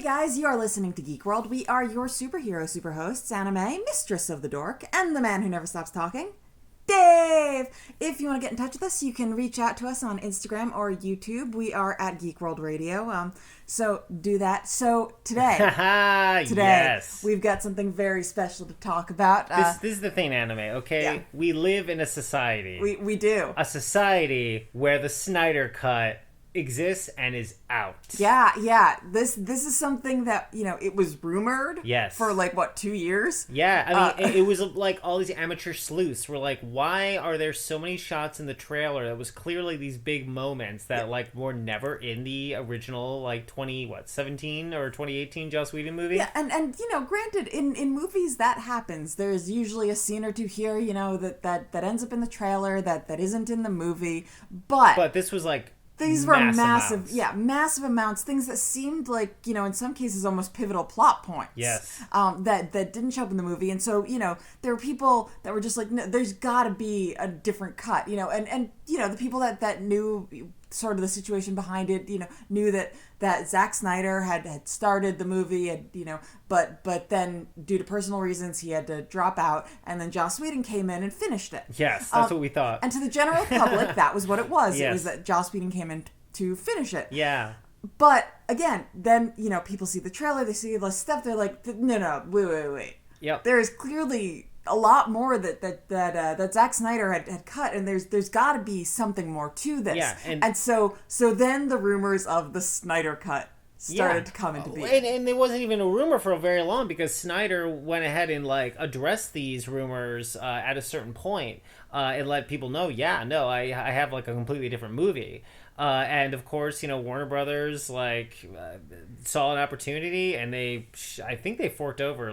Hey guys, you are listening to Geek World. We are your superhero superhosts, Anime, Mistress of the Dork, and the man who never stops talking, Dave! If you want to get in touch with us, you can reach out to us on Instagram or YouTube. We are at Geek World Radio, so do that. So today, yes. We've got something very special to talk about. This is the thing, Anime, okay? Yeah. We live in a society. We do. A society where the Snyder Cut exists and is out. Yeah. This is something that, it was rumored for 2 years? Yeah, I mean, it was like all these amateur sleuths were like, why are there so many shots in the trailer that was clearly these big moments that were never in the original 2017 or 2018 Joss Whedon movie? Yeah, and granted, in movies that happens. There's usually a scene or two here, that ends up in the trailer that isn't in the movie, but this was these were massive amounts. Things that seemed like, in some cases almost pivotal plot points. Yes. That didn't show up in the movie. And so, there were people that were just like, no, there's got to be a different cut, and the people that knew sort of the situation behind it, knew that Zack Snyder had started the movie, but then due to personal reasons he had to drop out, and then Joss Whedon came in and finished it. Yes, that's what we thought. And to the general public, that was what it was. Yes. It was that Joss Whedon came in to finish it. Yeah. But again, then people see the trailer, they see the stuff, they're like, no, wait. Yep. There is clearly a lot more that Zack Snyder had cut, and there's got to be something more to this. Yeah, and so then the rumors of the Snyder Cut started to come into being. And there wasn't even a rumor for very long because Snyder went ahead and addressed these rumors at a certain point and let people know, I have a completely different movie. And of course, Warner Brothers saw an opportunity, and I think they forked over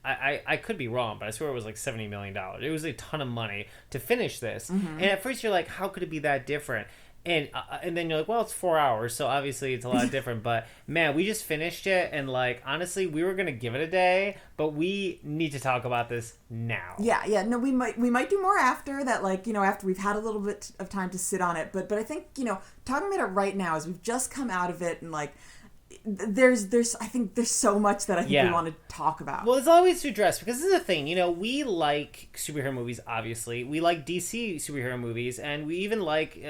I could be wrong, but I swear it was $70 million. It was a ton of money to finish this. Mm-hmm. And at first you're like, how could it be that different? And then you're like, well, it's 4 hours, so obviously it's a lot different. But man, we just finished it, and honestly, we were gonna give it a day, but we need to talk about this now. Yeah. No, we might do more after that. After we've had a little bit of time to sit on it. But I think talking about it right now, as we've just come out of it, and I think there's so much that I think we want to talk about. Well, there's always to address, because this is the thing, we like superhero movies, obviously. We like DC superhero movies, and we even like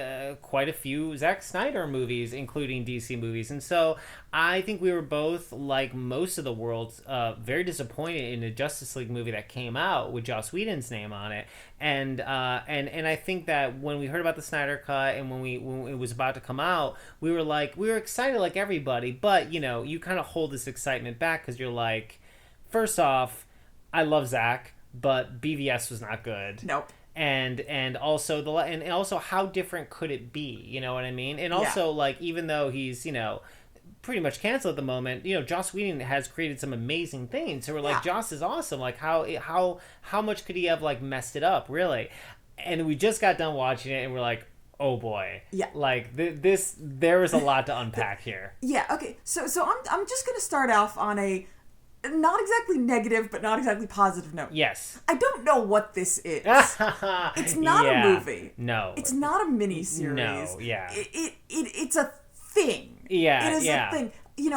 quite a few Zack Snyder movies, including DC movies. And so I think we were both, like most of the world, very disappointed in the Justice League movie that came out with Joss Whedon's name on it. And I think that when we heard about the Snyder Cut and when it was about to come out, we were excited like everybody, but you kind of hold this excitement back because you're like, first off, I love Zack, but BVS was not good. Nope. And also how different could it be? You know what I mean? And also even though he's pretty much canceled at the moment, Joss Whedon has created some amazing things. So we're like, Joss is awesome. How much could he have messed it up, really? And we just got done watching it, and we're like, oh boy. Yeah. There is a lot to unpack here. Yeah. Okay. So I'm just gonna start off on a not exactly negative, but not exactly positive note. Yes. I don't know what this is. It's not a movie. No. It's not a miniseries. No. Yeah. It's a thing. Yeah. It is a thing.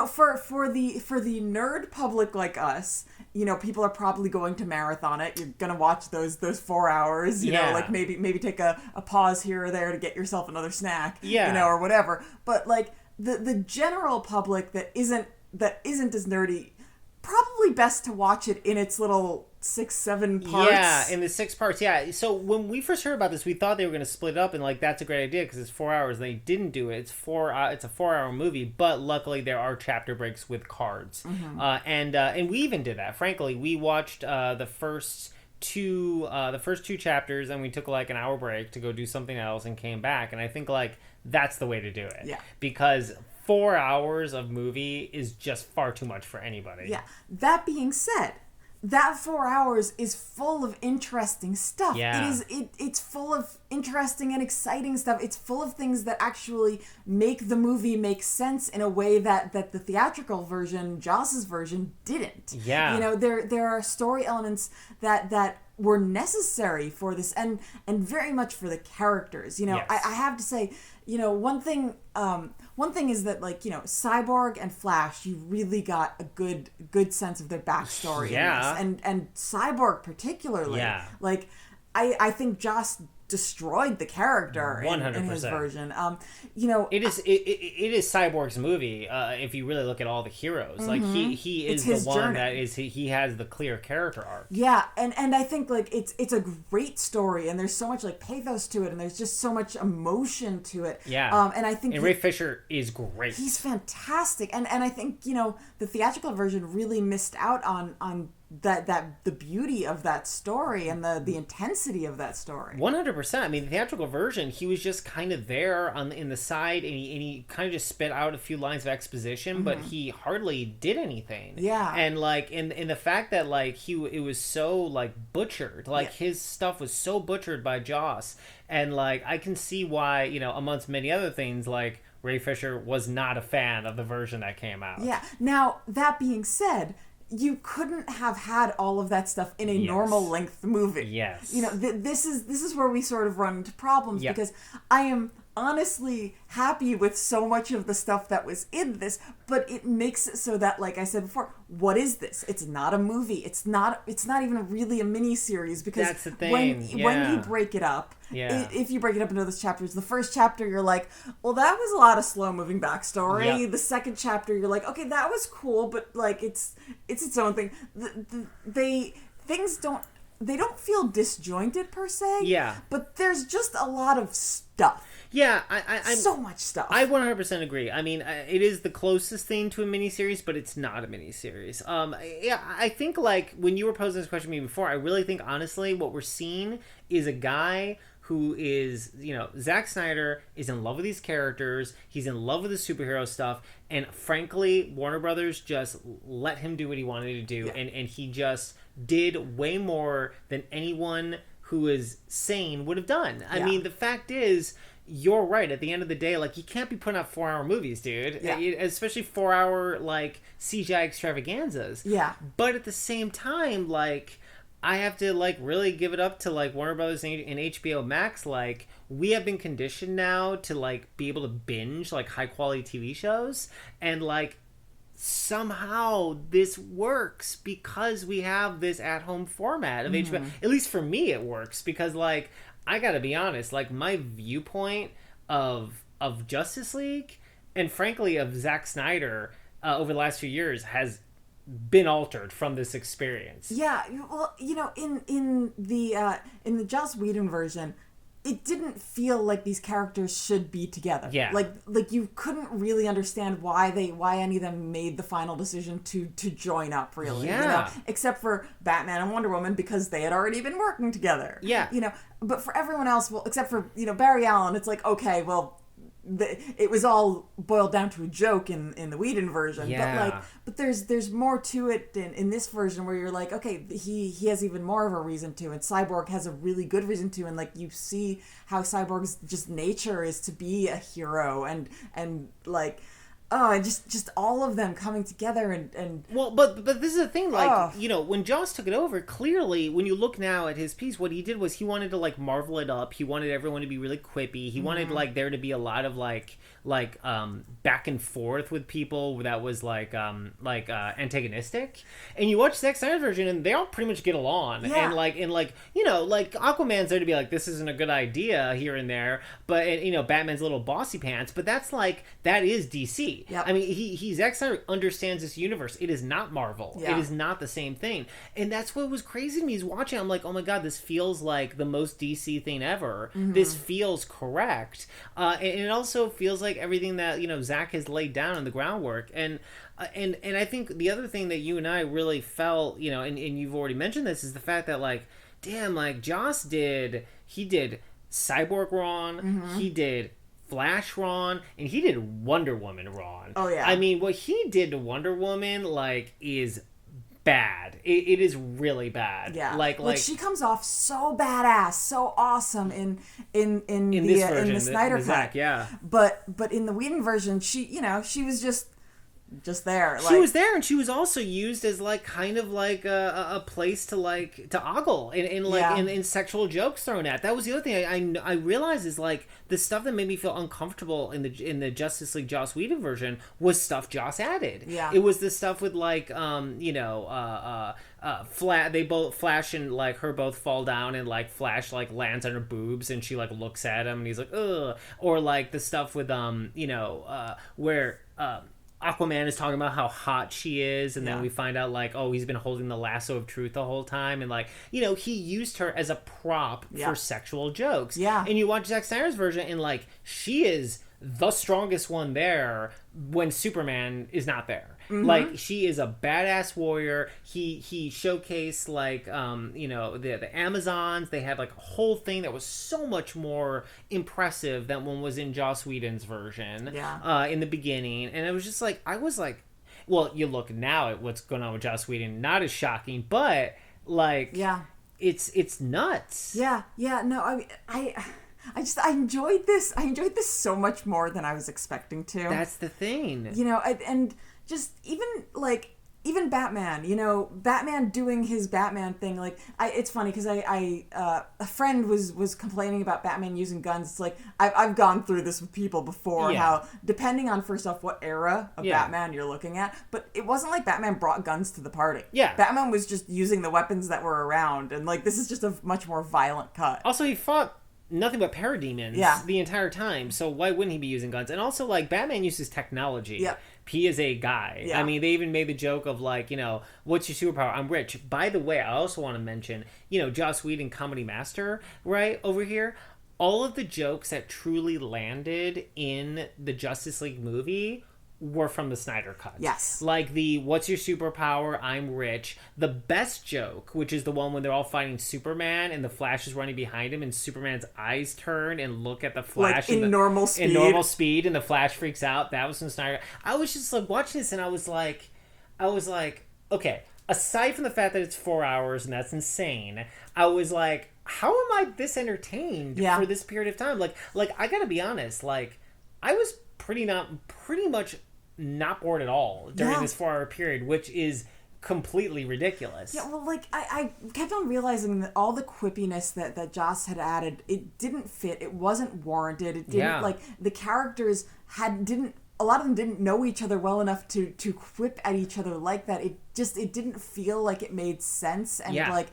For the nerd public like us, people are probably going to marathon it. You're gonna watch those 4 hours. Maybe take a pause here or there to get yourself another snack. Yeah. Or whatever. But the general public that isn't as nerdy, probably best to watch it in its little 6-7 parts. Yeah, in the 6 parts. Yeah. So when we first heard about this, we thought they were going to split it up, and that's a great idea because it's 4 hours. They didn't do it. It's a 4-hour movie, but luckily there are chapter breaks with cards. Mm-hmm. And we even did that. Frankly, we watched the first two chapters, and we took an hour break to go do something else and came back. And I think that's the way to do it. Yeah. Because 4 hours of movie is just far too much for anybody. Yeah. That being said, that 4 hours is full of interesting stuff. Yeah. It's full of interesting and exciting stuff. It's full of things that actually make the movie make sense in a way that the theatrical version, Joss's version, didn't. Yeah. There are story elements that were necessary for this, and very much for the characters. Yes. I have to say, one thing is that, like, Cyborg and Flash, you really got a good sense of their backstory in this. And Cyborg particularly. Yeah. Like, I think Joss destroyed the character in his version. It is Cyborg's movie. If you really look at all the heroes, like he is the one journey. That is he has the clear character arc. Yeah, and I think, like, it's a great story, and there's so much, like, pathos to it, and there's just so much emotion to it. Yeah. And I think Ray Fisher is great. He's fantastic, and I think the theatrical version really missed out on the beauty of that story and the intensity of that story. 100%. I mean, the theatrical version, he was just kind of there in the side, and he kind of just spit out a few lines of exposition, but he hardly did anything. Yeah. And, like, in the fact that, like, it was so, like, butchered, like, his stuff was so butchered by Joss, and, like, I can see why, amongst many other things, like, Ray Fisher was not a fan of the version that came out. Yeah. Now, that being said, you couldn't have had all of that stuff in a normal length movie. Yes. This is where we sort of run into problems because I am honestly happy with so much of the stuff that was in this, but it makes it so that, like I said before, what is this? It's not a movie. It's not even really a mini series, because that's the thing. When you break it up, if you break it up into those chapters, the first chapter you're like, well, that was a lot of slow moving backstory. Yep. The second chapter you're like, okay, that was cool, but, like, it's its own thing. They don't feel disjointed per se. Yeah. But there's just a lot of stuff. Yeah, I'm so much stuff. I 100% agree. I mean, it is the closest thing to a miniseries, but it's not a miniseries. I think, like, when you were posing this question to me before, I really think, honestly, what we're seeing is a guy who is, Zack Snyder is in love with these characters. He's in love with the superhero stuff. And frankly, Warner Brothers just let him do what he wanted to do. Yeah. And he just did way more than anyone who is sane would have done. I mean, the fact is, you're right. At the end of the day, like, you can't be putting out 4-hour movies, dude. Yeah. Especially 4-hour, like, CGI extravaganzas. Yeah. But at the same time, like, I have to, like, really give it up to, like, Warner Brothers and HBO Max. Like, we have been conditioned now to, like, be able to binge, like, high-quality TV shows. And, like, somehow this works because we have this at-home format of HBO. At least for me, it works. Because, like, I gotta be honest, like, my viewpoint of Justice League, and frankly of Zack Snyder over the last few years, has been altered from this experience. Yeah, well, in the Joss Whedon version, it didn't feel like these characters should be together. Yeah. Like you couldn't really understand why any of them made the final decision to join up, really. Yeah. Except for Batman and Wonder Woman, because they had already been working together. Yeah. But for everyone else, well, except for, Barry Allen, it's like, okay, well, it was all boiled down to a joke in the Whedon version. Yeah. But there's more to it in this version, where you're like, okay, he has even more of a reason to, and Cyborg has a really good reason to, and, like, you see how Cyborg's just nature is to be a hero, and like, just all of them coming together and well, but this is the thing, like, when Joss took it over, clearly, when you look now at his piece, what he did was he wanted to, like, marvel it up. He wanted everyone to be really quippy. He wanted, like, there to be a lot of, like back and forth with people that was, like antagonistic. And you watch Zack Snyder's version, and they all pretty much get along. Yeah. And, like, Aquaman's there to be like, this isn't a good idea here and there, but, Batman's a little bossy pants, but that's, like, that is DC. Yep. I mean, Zack Snyder understands this universe. It is not Marvel. Yeah. It is not the same thing. And that's what was crazy to me, is watching. I'm like, oh my God, this feels like the most DC thing ever. This feels correct. And it also feels like everything that, Zack has laid down in the groundwork. And I think the other thing that you and I really felt, and you've already mentioned this, is the fact that, like, damn, like, Joss did Cyborg wrong. He did Flash wrong, and he did Wonder Woman wrong. Oh, yeah. I mean, what he did to Wonder Woman, like, is bad. It is really bad. Yeah. Like she comes off so badass, so awesome in the Snyder Cut. Zack, yeah. But in the Whedon version, she was just just there. She was there, and she was also used as like kind of like a place to like to ogle in sexual jokes thrown at. That was the other thing I realized is like the stuff that made me feel uncomfortable in the Justice League Joss Whedon version was stuff Joss added. Yeah, it was the stuff with like they both Flash and like her both fall down, and like Flash like lands on her boobs, and she like looks at him, and he's like ugh, or like the stuff with where Aquaman is talking about how hot she is, and then we find out like, oh, he's been holding the lasso of truth the whole time, and like, he used her as a prop for sexual jokes. Yeah. And you watch Zack Snyder's version, and like, she is the strongest one there when Superman is not there. Mm-hmm. Like, she is a badass warrior. He showcased like the Amazons. They had like a whole thing that was so much more impressive than one was in Joss Whedon's version. Yeah. In the beginning, and it was just like I was like, well, you look now at what's going on with Joss Whedon, not as shocking, but like it's nuts. Yeah. No, I enjoyed this. I enjoyed this so much more than I was expecting to. That's the thing. And just even Batman, Batman doing his Batman thing. Like, it's funny because a friend was complaining about Batman using guns. It's like, I've gone through this with people before, how depending on, first off, what era of Batman you're looking at, but it wasn't like Batman brought guns to the party. Yeah. Batman was just using the weapons that were around, and like, this is just a much more violent cut. Also, he fought nothing but parademons the entire time, so why wouldn't he be using guns? And also, like, Batman uses technology. Yep. He is a guy. Yeah. I mean, they even made the joke of like, what's your superpower? I'm rich. By the way, I also want to mention, Joss Whedon, Comedy Master, right over here. All of the jokes that truly landed in the Justice League movie were from the Snyder Cut. Yes. Like the what's your superpower? I'm rich. The best joke, which is the one when they're all fighting Superman and the Flash is running behind him and Superman's eyes turn and look at the Flash like in normal speed. In normal speed, and the Flash freaks out. That was from Snyder. I was just like watching this, and I was like, okay, aside from the fact that it's 4 hours and that's insane, I was like, how am I this entertained for this period of time? Like I gotta be honest, like I was pretty much not bored at all during this 4 hour period, which is completely ridiculous. Yeah, well, like I kept on realizing that all the quippiness that Joss had added, it didn't fit. It wasn't warranted. It didn't like the characters a lot of them didn't know each other well enough to quip at each other like that. It didn't feel like it made sense, and like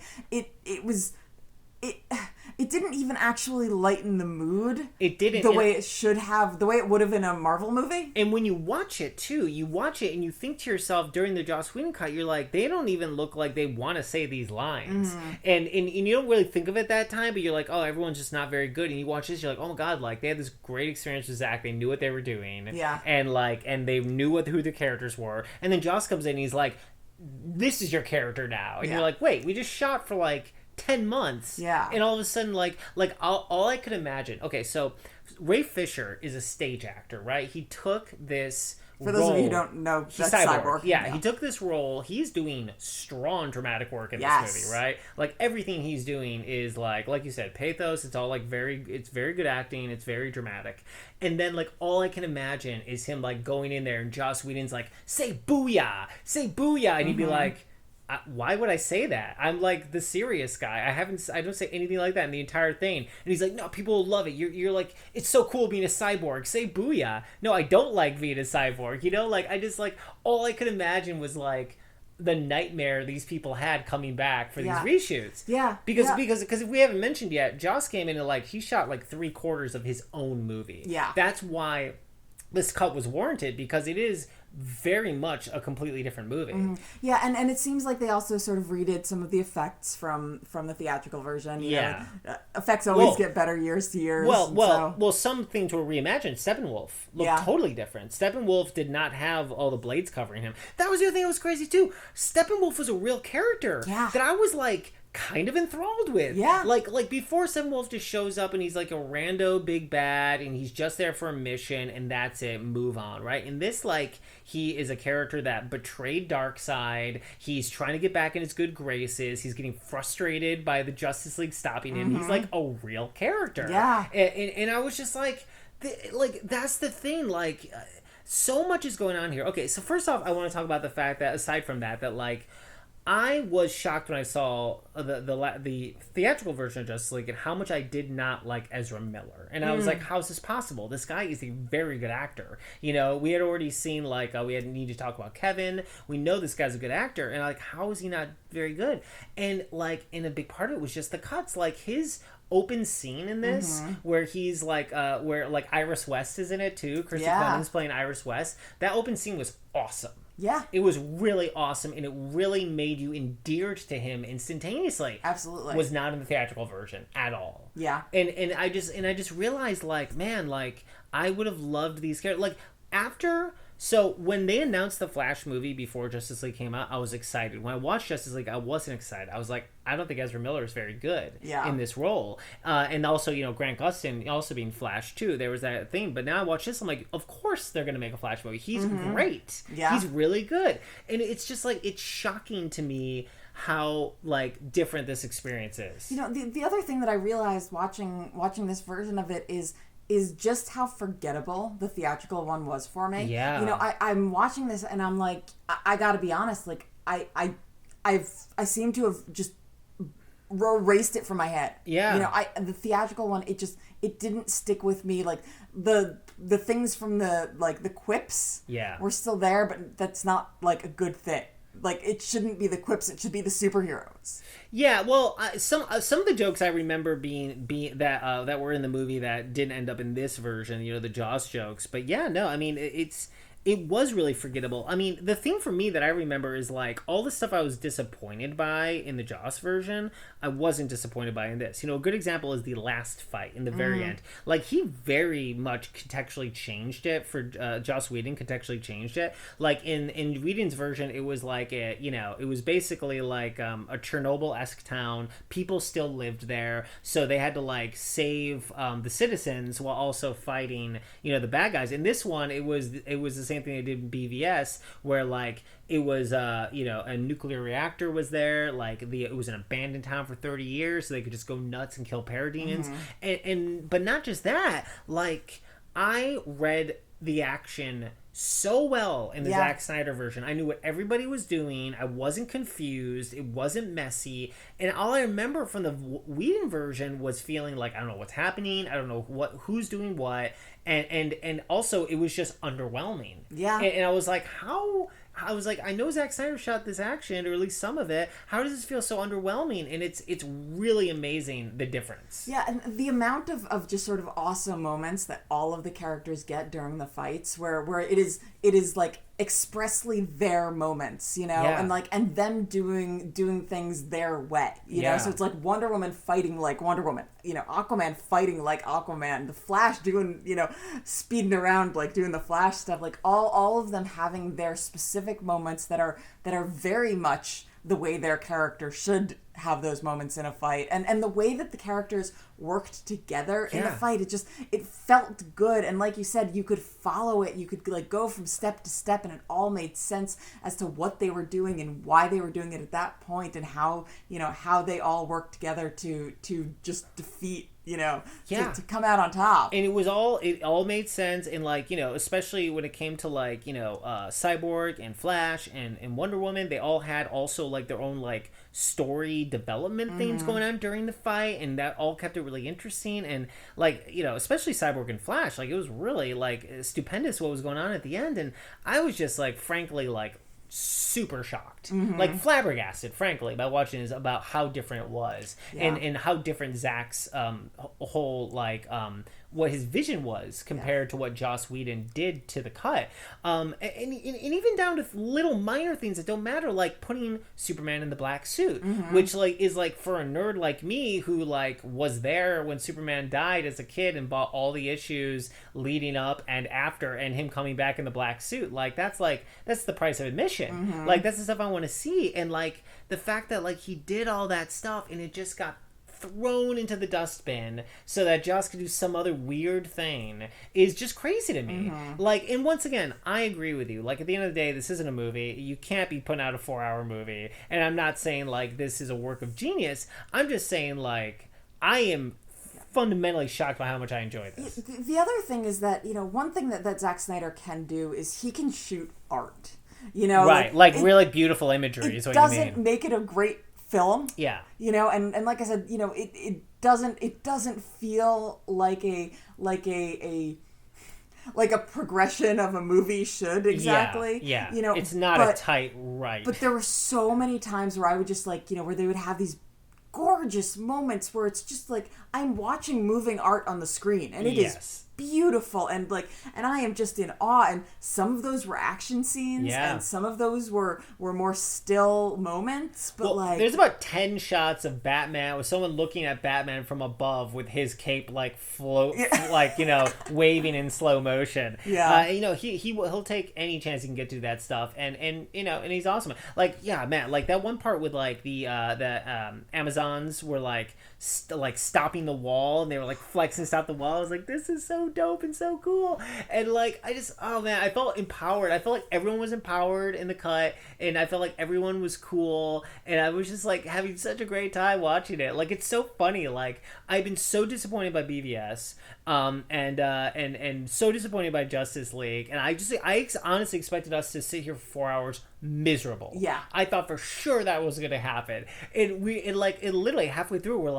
it didn't even actually lighten the mood. It didn't. The way it should have, the way it would have in a Marvel movie. And when you watch it, too, and you think to yourself during the Joss Whedon cut, you're like, they don't even look like they want to say these lines. Mm-hmm. And you don't really think of it that time, but you're like, oh, everyone's just not very good. And you watch this, you're like, oh my God, like, they had this great experience with Zack. They knew what they were doing. Yeah. And they knew who the characters were. And then Joss comes in and he's like, this is your character now. And you're like, wait, we just shot for like 10 months. Yeah. And all of a sudden, like all I could imagine. Okay, so Ray Fisher is a stage actor, right? He took this For those of you who don't know, that's Cyborg. Yeah, he took this role. He's doing strong dramatic work in this movie, right? Like, everything he's doing is, like you said, pathos. It's all, like, it's very good acting. It's very dramatic. And then, like, all I can imagine is him, like, going in there and Joss Whedon's like, say booyah! Say booyah! And he'd be like, why would I say that? I'm like the serious guy. I don't say anything like that in the entire thing. And he's like, no, people will love it. You're like, it's so cool being a cyborg. Say booyah. No, I don't like being a cyborg. Like, I just, like, all I could imagine was, like, the nightmare these people had coming back for these reshoots. Yeah. Because if we haven't mentioned yet, Joss came in and, like, he shot, like, 3/4 of his own movie. Yeah. That's why this cut was warranted, because it is very much a completely different movie. Mm-hmm. Yeah, and it seems like they also sort of redid some of the effects from the theatrical version. You know, effects always get better years to years. Well, some things were reimagined. Steppenwolf looked totally different. Steppenwolf did not have all the blades covering him. That was the other thing that was crazy too. Steppenwolf was a real character that I was like kind of enthralled with. Yeah. Like before, Steppenwolf just shows up and he's like a rando big bad and he's just there for a mission and that's it, move on, right? In this, like, he is a character that betrayed Darkseid. He's trying to get back in his good graces. He's getting frustrated by the Justice League stopping him. He's like a real character. Yeah. And I was just like that's the thing, like, so much is going on here. Okay, so first off, I want to talk about the fact that aside from that, that like I was shocked when I saw the theatrical version of Justice League and how much I did not like Ezra Miller. And I was like, how is this possible? This guy is a very good actor. You know, we had already seen, like, we had need to talk about Kevin. We know this guy's a good actor. And, like, how is he not very good? And, like, and a big part of it was just the cuts. Like, his open scene in this where he's like where like Iris West is in it too. Christy Clemens playing Iris West. That open scene was awesome. Yeah. It was really awesome, and it really made you endeared to him instantaneously. Absolutely. Was not in the theatrical version at all. Yeah. And I just realized, like, man, like, I would have loved these characters. Like, after... So, when they announced the Flash movie before Justice League came out, I was excited. When I watched Justice League, I wasn't excited. I was like, I don't think Ezra Miller is very good in this role. And also, you know, Grant Gustin also being Flash, too. There was that thing. But now I watch this, I'm like, of course they're going to make a Flash movie. He's great. Yeah. He's really good. And it's just, like, it's shocking to me how, like, different this experience is. You know, the other thing that I realized watching this version of it is just how forgettable the theatrical one was for me. Yeah. You know, I'm watching this and I'm like, I gotta be honest, like, I seem to have just erased it from my head. Yeah. You know, the theatrical one, it didn't stick with me. Like, the things from the quips were still there, but that's not, like, a good thing. Like, it shouldn't be the quips, it should be the superheroes. Yeah, well, some of the jokes I remember being that were in the movie that didn't end up in this version, you know, the Jaws jokes. But yeah, no, I mean, it was really forgettable. I mean, the thing for me that I remember is, like, all the stuff I was disappointed by in the Joss version, I wasn't disappointed by in this. You know, a good example is the last fight in the very end. Like, he very much contextually changed it for Joss Whedon contextually changed it. Like, in Whedon's version, it was like, it was basically like a Chernobyl-esque town. People still lived there, so they had to, like, save the citizens while also fighting, you know, the bad guys. In this one, it was the same thing they did in BVS, where, like, it was a nuclear reactor was there, like, it was an abandoned town for 30 years, so they could just go nuts and kill parademons. But not just that, like, I read the action so well in the Zack Snyder version. I knew what everybody was doing. I wasn't confused. It wasn't messy. And all I remember from the Whedon version was feeling like, I don't know what's happening. I don't know who's doing what. And also it was just underwhelming. Yeah. And I was like, I know Zack Snyder shot this action, or at least some of it. How does this feel so underwhelming? And it's really amazing, the difference. Yeah, and the amount of just sort of awesome moments that all of the characters get during the fights, where it is like expressly their moments, you know, and them doing things their way, you know. So it's like Wonder Woman fighting like Wonder Woman, you know, Aquaman fighting like Aquaman, the Flash doing, you know, speeding around like doing the Flash stuff, like all of them having their specific moments that are very much the way their character should have those moments in a fight, and the way that the characters worked together in the fight, it felt good. And like you said, you could follow it, you could, like, go from step to step, and it all made sense as to what they were doing and why they were doing it at that point, and how, you know, how they all worked together to just defeat, you know, to come out on top. And it all made sense. And, like, you know, especially when it came to, like, you know, Cyborg and Flash and Wonder Woman, they all had also, like, their own, like, story development things going on during the fight, and that all kept it really interesting. And, like, you know, especially Cyborg and Flash, like, it was really, like, stupendous what was going on at the end. And I was just, like, frankly, like, super shocked, like flabbergasted, frankly, by watching this, about how different it was, and how different Zack's whole, like, what his vision was compared to what Joss Whedon did to the cut, and even down to little minor things that don't matter, like putting Superman in the black suit, which, like, is, like, for a nerd like me who, like, was there when Superman died as a kid and bought all the issues leading up and after, and him coming back in the black suit, like, that's the price of admission. Like, that's the stuff I want to see. And, like, the fact that, like, he did all that stuff and it just got thrown into the dustbin so that Joss could do some other weird thing is just crazy to me. Like, and once again, I agree with you. Like, at the end of the day, this isn't a movie. You can't be putting out a 4-hour movie. And I'm not saying, like, this is a work of genius. I'm just saying, like, I am fundamentally shocked by how much I enjoyed this. The other thing is that, one thing that Zack Snyder can do is he can shoot art. Right, like really beautiful imagery is what you mean. It doesn't make it a great film. Yeah. And like I said, it doesn't feel like a progression of a movie should exactly. Yeah. It's not a tight right. But there were so many times where I would just where they would have these gorgeous moments where it's just like I'm watching moving art on the screen, and it is beautiful, and I am just in awe. And some of those were action scenes, and some of those were more still moments. But there's about 10 shots of Batman with someone looking at Batman from above with his cape float, waving in slow motion. Yeah, he'll take any chance he can get to that stuff, and he's awesome. That one part with the Amazons were stopping the wall, and they were flexing to stop the wall. I was like, this is so dope and so cool. And I felt empowered. I felt like everyone was empowered in the cut, and I felt like everyone was cool, and I was just having such a great time watching it. It's so funny. I've been so disappointed by BVS, and so disappointed by Justice League, and I honestly expected us to sit here for 4 hours miserable. Yeah, I thought for sure that was going to happen, and it literally halfway through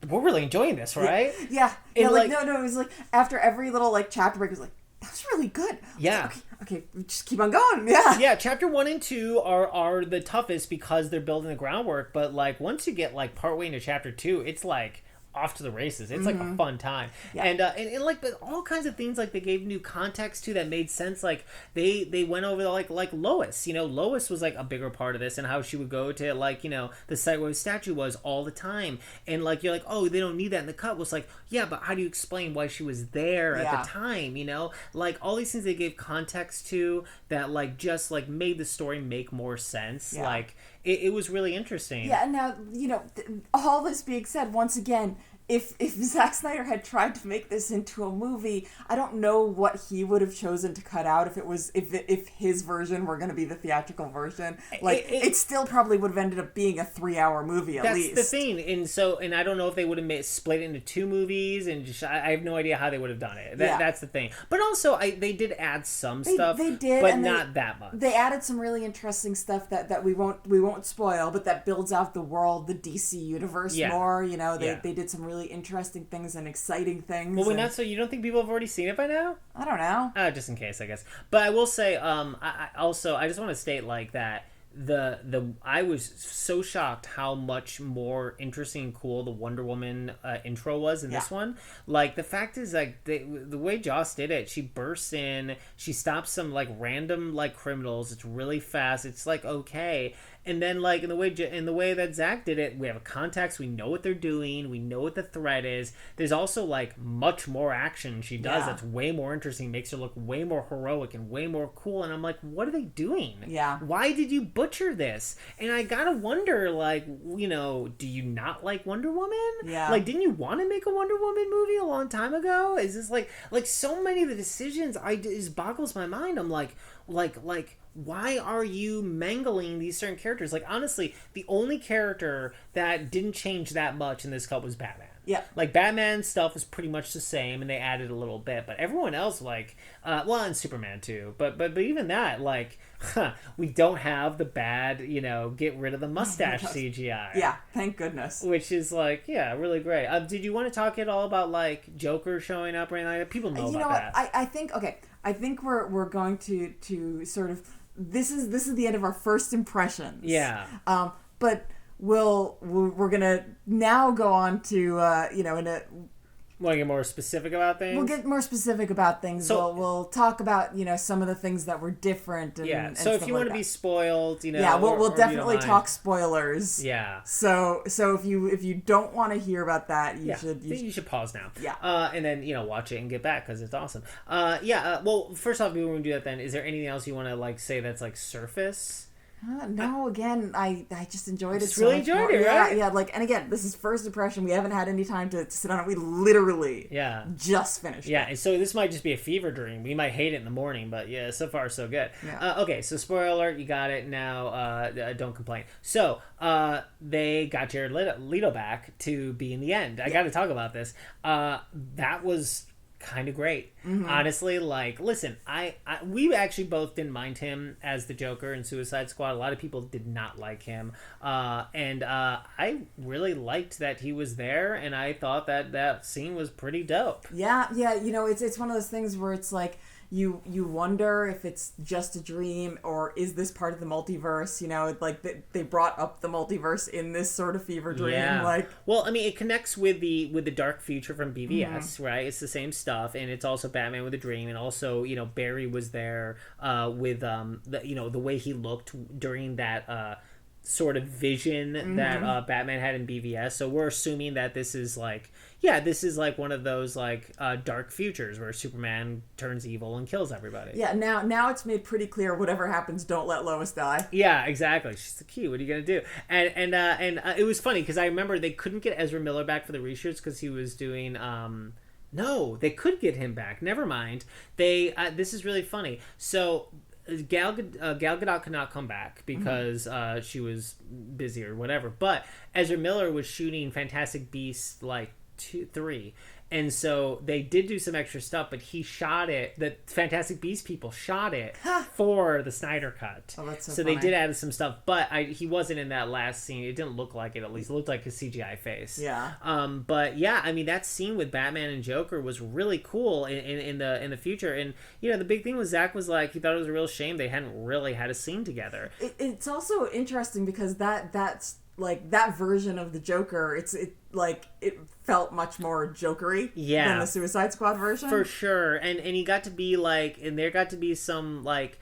we're really enjoying this, right? Yeah. No, it was after every little chapter break, it was that was really good. Yeah. Okay, just keep on going. Yeah. Yeah, chapter 1 and 2 are the toughest because they're building the groundwork, but once you get partway into chapter 2, it's off to the races. It's a fun time. Yeah. And but all kinds of things they gave new context to that made sense. They went over Lois. Lois was a bigger part of this, and how she would go to the site where the statue was all the time. And you're oh, they don't need that in the cut. Was yeah, but how do you explain why she was there at the time? All these things they gave context to that just made the story make more sense. Yeah. It was really interesting. Yeah, and now, all this being said, once again, if Zack Snyder had tried to make this into a movie, I don't know what he would have chosen to cut out if his version were going to be the theatrical version. It still probably would have ended up being a 3-hour movie at least. That's the thing, and I don't know if they would have split it into 2 movies, and I have no idea how they would have done it. That's the thing. But also, they did add some stuff. They did, but not that much. They added some really interesting stuff that we won't spoil, but that builds out the world, the DC universe more. They did some really interesting things and exciting things. Well, you don't think people have already seen it by now? I don't know. Just in case, I guess. But I will say, I just want to state that I was so shocked how much more interesting and cool the Wonder Woman intro was in this one. The fact is, the way Joss did it, she bursts in, she stops some random criminals. It's really fast. It's okay. And then, in the way that Zack did it, we have a context. We know what they're doing. We know what the threat is. There's also much more action she does that's way more interesting. Makes her look way more heroic and way more cool. And I'm what are they doing? Yeah. Why did you butcher this? And I gotta wonder, do you not like Wonder Woman? Yeah. Didn't you want to make a Wonder Woman movie a long time ago? Is this so many of the decisions? It boggles my mind. I'm why are you mangling these certain characters? Honestly, the only character that didn't change that much in this cut was Batman. Yeah. Batman's stuff was pretty much the same, and they added a little bit. But everyone else, and Superman too. But even that, we don't have the bad, get rid of the mustache CGI. Yeah, thank goodness. Which is really great. Did you want to talk at all about Joker showing up or anything like that? People know about that. I think we're going to sort of. This is the end of our first impressions. Yeah. But we're gonna now go on to in a. Want to get more specific about things? We'll get more specific about things. So, we'll talk about some of the things that were different. And so if you want to be spoiled, we'll definitely talk spoilers. Yeah. So if you don't want to hear about that, you should pause now. Yeah. And then watch it and get back because it's awesome. Well, first off, before we do that, then is there anything else you want to say that's surface? No, again, I just enjoyed it Just so really much enjoyed more. it, right? Yeah, like, and again, this is first impression. We haven't had any time to sit on it. We literally Yeah. just finished Yeah, it. and so this might just be a fever dream. We might hate it in the morning, but yeah, so far so good. Yeah. Okay, so spoiler alert, you got it now. Don't complain. So they got Jared Leto back to be in the end. I got to talk about this. That was kind of great, honestly. Like, listen, we actually both didn't mind him as the Joker in Suicide Squad. A lot of people did not like him, and I really liked that he was there, and I thought that scene was pretty dope. Yeah, it's one of those things where it's like you wonder if it's just a dream or is this part of the multiverse? Like they brought up the multiverse in this sort of fever dream. Yeah. Like, well, I mean, it connects with the dark future from BVS, right? It's the same stuff, and it's also Batman with a dream, and also Barry was there with the way he looked during that sort of vision that Batman had in BVS. So we're assuming that this is like one of those like dark futures where Superman turns evil and kills everybody. yeah, now it's made pretty clear whatever happens, don't let Lois die. Yeah, exactly. She's the key. What are you gonna do? And it was funny because I remember they couldn't get Ezra Miller back for the reshoots because he was doing. No, they could get him back. Never mind. This is really funny. So Gal Gadot could not come back because she was busy or whatever. But Ezra Miller was shooting Fantastic Beasts like 3, and so they did do some extra stuff. But he shot it. The Fantastic Beasts people shot it for the Snyder Cut. Oh, that's so so funny. they did add some stuff, but he wasn't in that last scene. It didn't look like it. At least it looked like his CGI face. Yeah. But yeah, I mean that scene with Batman and Joker was really cool in the future. And the big thing was Zack was like he thought it was a real shame they hadn't really had a scene together. It's also interesting because that's like that version of the Joker. It felt much more Jokery than the Suicide Squad version. For sure. And he got to be like, and there got to be some like,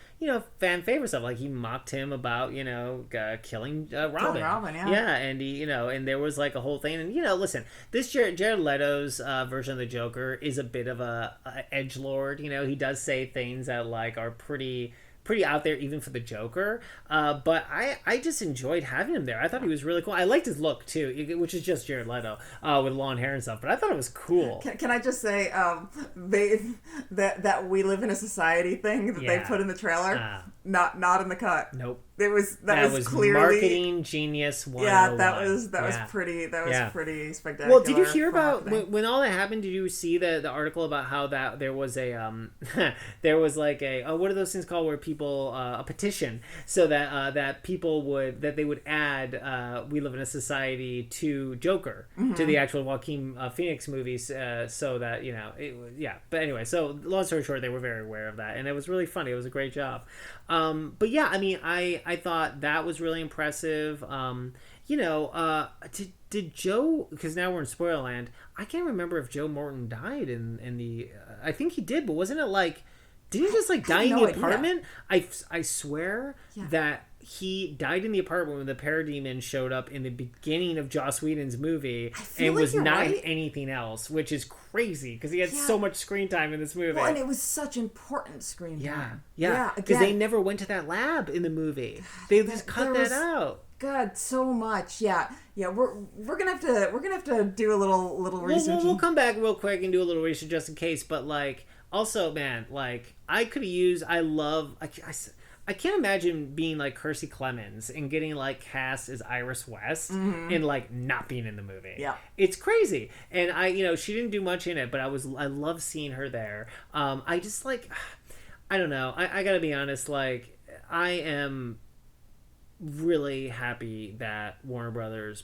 fan favorite stuff. Like he mocked him about, killing Robin. Killing Robin, yeah. Yeah, and he, and there was like a whole thing. And, listen, this Jared Leto's version of the Joker is a bit of a edgelord. He does say things that like are pretty out there even for the Joker, but I just enjoyed having him there. I thought he was really cool. I liked his look too, which is just Jared Leto with long hair and stuff, but I thought it was cool. Can I just say that we live in a society thing that they put in the trailer, not in the cut. Nope. That was clearly marketing genius 101. Yeah, that was pretty spectacular. Well, did you hear about when all that happened? Did you see the article about how that there was a there was like a what are those things called where people a petition so that they would add We Live in a Society to Joker to the actual Joaquin Phoenix movies so that but anyway, so long story short, they were very aware of that, and it was really funny. It was a great job. But yeah, I mean, I thought that was really impressive. Did Joe, because now we're in Spoilerland, I can't remember if Joe Morton died in the, I think he did, but wasn't it like, did he just like die in the apartment? I swear that he died in the apartment when the Parademon showed up in the beginning of Joss Whedon's movie and was not in anything else, which is crazy because he had so much screen time in this movie. Well, and it was such important screen time. Yeah, because they never went to that lab in the movie. They just cut that out. God, so much. Yeah. We're gonna have to do a little research. We'll come back real quick and do a little research just in case. But like, also, man, like I could have used. I can't imagine being like Kiersey Clemons and getting like cast as Iris West and like not being in the movie. Yeah, it's crazy. And she didn't do much in it, but I love seeing her there. I just like, I don't know. I gotta be honest. Like, I am really happy that Warner Brothers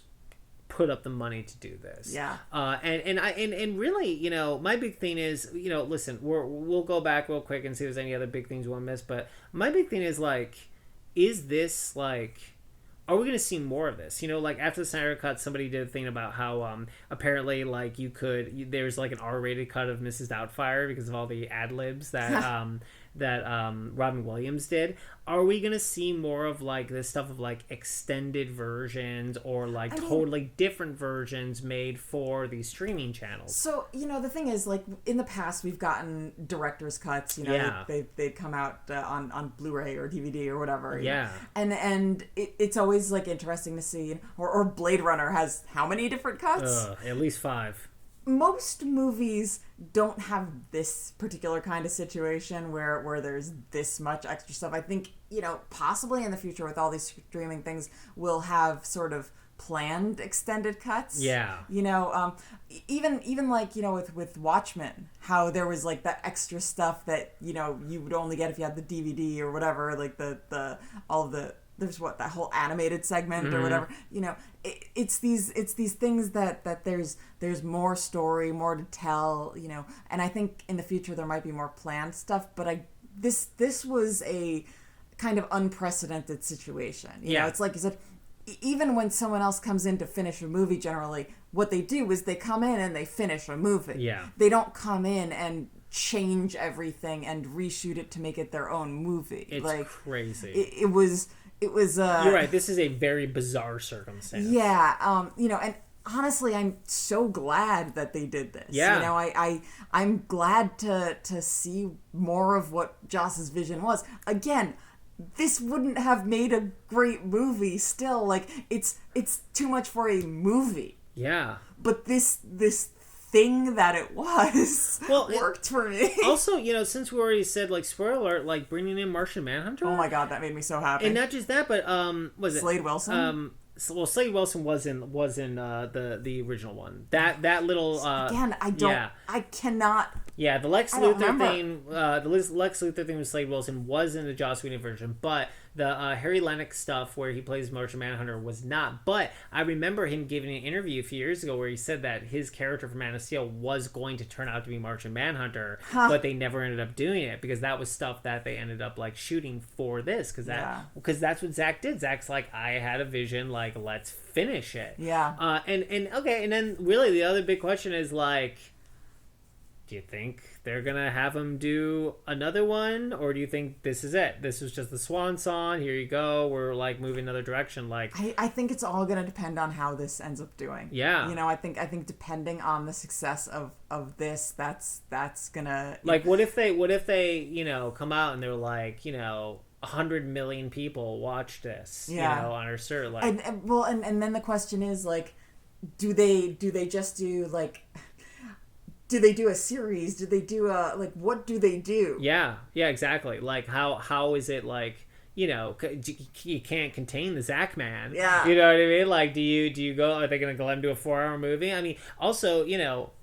put up the money to do this. Yeah. And really, my big thing is, listen, we'll go back real quick and see if there's any other big things we want to miss. But my big thing is like, is this like, are we going to see more of this? Like after the Snyder Cut, somebody did a thing about how apparently like there's like an R-rated cut of Mrs. Doubtfire because of all the ad libs that that Robin Williams did. Are we gonna see more of like this stuff of like extended versions or like totally different versions made for these streaming channels? So, the thing is, like, in the past we've gotten director's cuts, they'd come out on Blu-ray or DVD or whatever. Yeah. And it's always like interesting to see, or Blade Runner has how many different cuts? At least 5. Most movies don't have this particular kind of situation where there's this much extra stuff. I think, possibly in the future with all these streaming things, we'll have sort of planned extended cuts. Yeah. Even like, with Watchmen, how there was like that extra stuff that, you would only get if you had the DVD or whatever, like there's that whole animated segment or whatever, it's these things that there's more story, more to tell, and I think in the future there might be more planned stuff, but this was a kind of unprecedented situation. It's like you said, even when someone else comes in to finish a movie, generally what they do is they come in and they finish a movie. Yeah. They don't come in and change everything and reshoot it to make it their own movie. It's like crazy. It was You're right. This is a very bizarre circumstance. Yeah. And honestly, I'm so glad that they did this. Yeah. I'm glad to see more of what Joss's vision was. Again, this wouldn't have made a great movie still. Like, it's too much for a movie. Yeah. But this thing that it was worked for me. Also, since we already said, like, spoiler alert, like, bringing in Martian Manhunter. Oh my god, that made me so happy. And not just that, but was it Slade Wilson? Slade Wilson was in the original one. That little again, I cannot. Yeah, the Lex Luthor thing. The Lex Luthor thing with Slade Wilson was in the Joss Whedon version, but the Harry Lennox stuff where he plays Martian Manhunter was not. But I remember him giving an interview a few years ago where he said that his character from Man of Steel was going to turn out to be Martian Manhunter, but they never ended up doing it because that was stuff that they ended up like shooting for this because that's what Zack did. Zack's like, I had a vision, like, let's finish it. Yeah. And then really the other big question is like, do you think they're gonna have him do another one, or do you think this is it? This was just the swan song. Here you go. We're like moving another direction. Like, I think it's all gonna depend on how this ends up doing. Yeah. I think depending on the success of this, that's gonna like. What if they come out and they're like 100 million people watch this on our cert, like, and then the question is like, do they just do like. Do they do a series? Do they do what do they do? Yeah, exactly. Like, how is it like, you can't contain the Zack man. Yeah. You know what I mean? Like, do you go, are they going to let him do a 4-hour movie? I mean, also,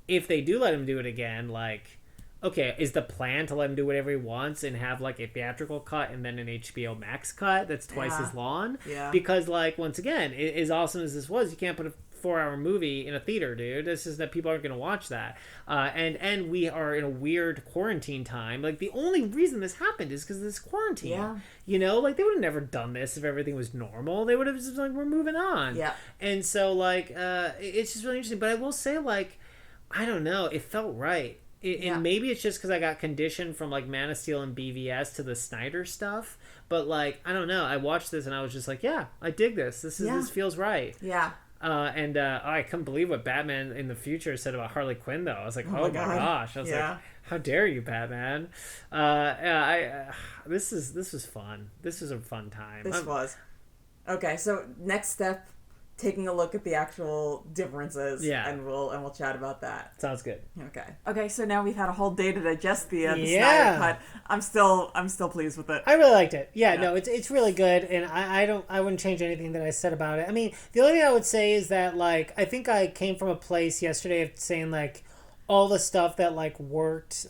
if they do let him do it again, like, okay, is the plan to let him do whatever he wants and have like a theatrical cut and then an HBO Max cut that's twice as long? Yeah. Because, like, once again, as awesome as this was, you can't put a 4-hour movie in a theater, dude. This is that people aren't going to watch that. And we are in a weird quarantine time. Like, the only reason this happened is because of this quarantine. Yeah. Like, they would have never done this if everything was normal. They would have just like, we're moving on. Yeah. And so, like, it's just really interesting. But I will say, like, I don't know. It felt right. And maybe it's just because I got conditioned from, like, Man of Steel and BVS to the Snyder stuff. But, like, I don't know. I watched this and I was just like, yeah, I dig this. This feels right. Yeah. I couldn't believe what Batman in the future said about Harley Quinn, though. I was like, oh my gosh. I was like, how dare you, Batman? This was fun. This was a fun time. This was. Okay, so next step, taking a look at the actual differences. Yeah. And we'll chat about that. Sounds good. Okay, so now we've had a whole day to digest the Snyder Cut. I'm still pleased with it. I really liked it. No, it's really good, and I wouldn't change anything that I said about it. I mean, the only thing I would say is that, like, I think I came from a place yesterday of saying, like, all the stuff that, like, worked